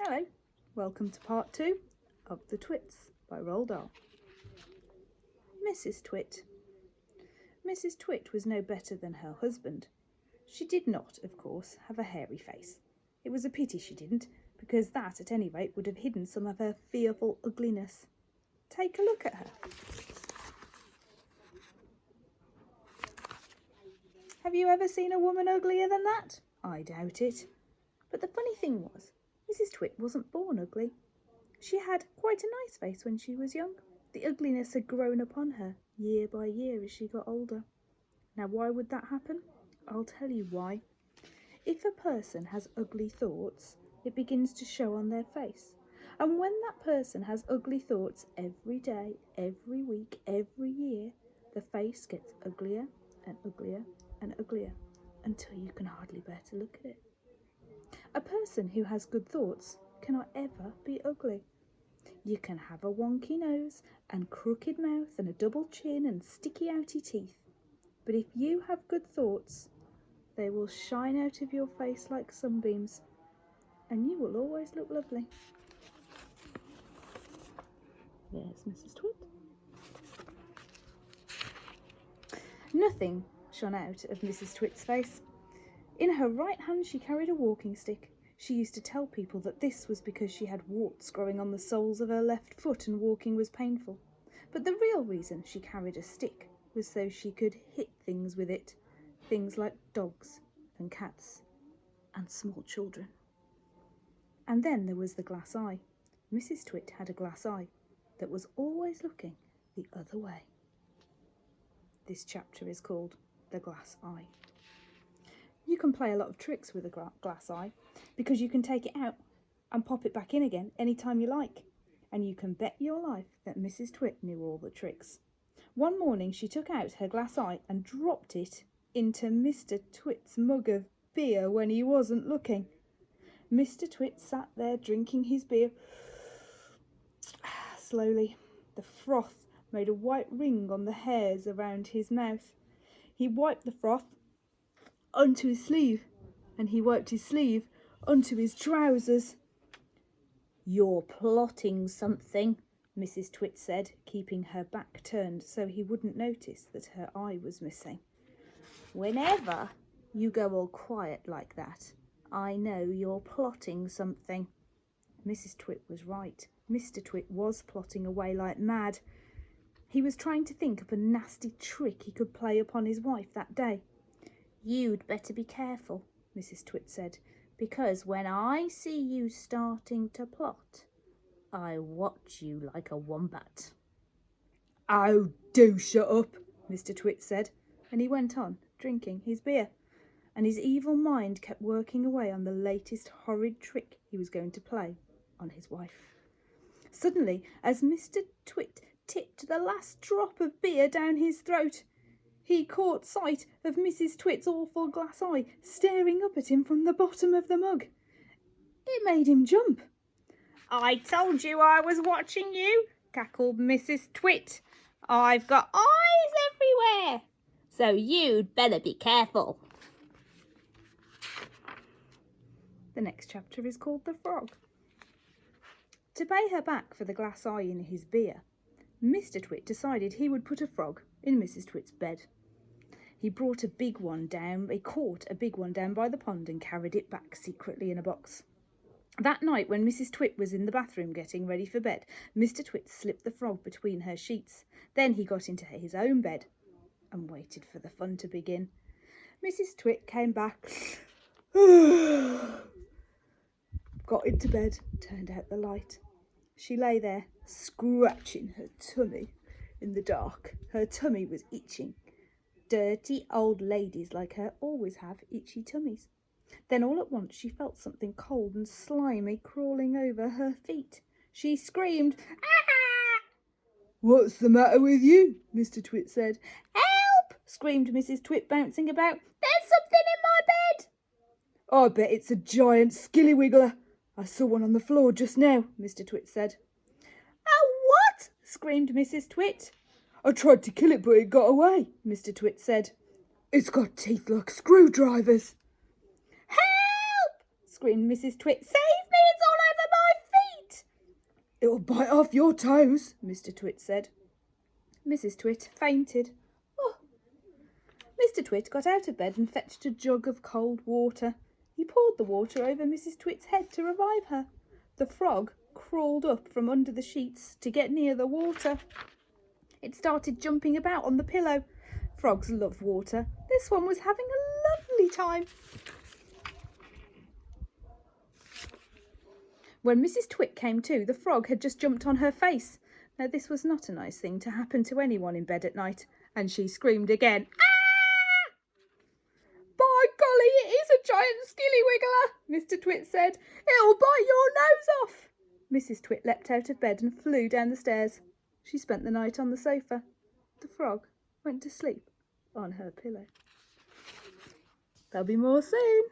Hello, welcome to part 2 of The Twits by Roald Dahl. Mrs. Twit. Mrs. Twit was no better than her husband. She did not, of course, have a hairy face. It was a pity she didn't, because that, at any rate, would have hidden some of her fearful ugliness. Take a look at her. Have you ever seen a woman uglier than that? I doubt it. But the funny thing was, Mrs. Twit wasn't born ugly. She had quite a nice face when she was young. The ugliness had grown upon her year by year as she got older. Now, why would that happen? I'll tell you why. If a person has ugly thoughts, it begins to show on their face. And when that person has ugly thoughts every day, every week, every year, the face gets uglier and uglier and uglier until you can hardly bear to look at it. A person who has good thoughts cannot ever be ugly. You can have a wonky nose and crooked mouth and a double chin and sticky outy teeth. But if you have good thoughts, they will shine out of your face like sunbeams, and you will always look lovely. There's Mrs. Twit. Nothing shone out of Mrs. Twit's face. In her right hand she carried a walking stick. She used to tell people that this was because she had warts growing on the soles of her left foot and walking was painful. But the real reason she carried a stick was so she could hit things with it. Things like dogs and cats and small children. And then there was the glass eye. Mrs. Twit had a glass eye that was always looking the other way. This chapter is called The Glass Eye. You can play a lot of tricks with a glass eye because you can take it out and pop it back in again anytime you like. And you can bet your life that Mrs. Twit knew all the tricks. One morning she took out her glass eye and dropped it into Mr. Twit's mug of beer when he wasn't looking. Mr. Twit sat there drinking his beer. Slowly, the froth made a white ring on the hairs around his mouth. He wiped the froth onto his sleeve, and he wiped his sleeve onto his trousers. "You're plotting something," Mrs. Twit said, keeping her back turned so he wouldn't notice that her eye was missing. "Whenever you go all quiet like that, I know you're plotting something." Mrs. Twit was right. Mr. Twit was plotting away like mad. He was trying to think of a nasty trick he could play upon his wife that day. "You'd better be careful," Mrs. Twit said, "because when I see you starting to plot, I watch you like a wombat." "Oh, do shut up," Mr. Twit said, and he went on drinking his beer, and his evil mind kept working away on the latest horrid trick he was going to play on his wife. Suddenly, as Mr. Twit tipped the last drop of beer down his throat, he caught sight of Mrs. Twit's awful glass eye staring up at him from the bottom of the mug. It made him jump. "I told you I was watching you," cackled Mrs. Twit. "I've got eyes everywhere, so you'd better be careful." The next chapter is called The Frog. To pay her back for the glass eye in his beer, Mr. Twit decided he would put a frog in Mrs. Twit's bed. He caught a big one down by the pond and carried it back secretly in a box. That night, when Mrs. Twit was in the bathroom getting ready for bed, Mr. Twit slipped the frog between her sheets. Then he got into his own bed and waited for the fun to begin. Mrs. Twit came back, got into bed, turned out the light. She lay there, scratching her tummy in the dark. Her tummy was itching. Dirty old ladies like her always have itchy tummies. Then all at once she felt something cold and slimy crawling over her feet. She screamed, "Ah!" "What's the matter with you?" Mr. Twit said. "Help!" screamed Mrs. Twit, bouncing about. "There's something in my bed." "I bet it's a giant skillywiggler. I saw one on the floor just now," Mr. Twit said. "Oh, what?" screamed Mrs. Twit. "I tried to kill it, but it got away," Mr. Twit said. "It's got teeth like screwdrivers." "Help!" screamed Mrs. Twit. "Save me, it's all over It'll bite off your toes, Mr. Twit said. Mrs. Twit fainted. Oh. Mr. Twit got out of bed and fetched a jug of cold water. He poured the water over Mrs. Twit's head to revive her. The frog crawled up from under the sheets to get near the water. It started jumping about on the pillow. Frogs love water. This one was having a lovely time. When Mrs. Twit came to, the frog had just jumped on her face. Now, this was not a nice thing to happen to anyone in bed at night, and she screamed again. Ah! By golly, it is a giant skilly-wiggler, Mr. Twit said. It'll bite your nose off. Mrs. Twit leapt out of bed and flew down the stairs. She spent the night on the sofa. The frog went to sleep on her pillow. There'll be more soon.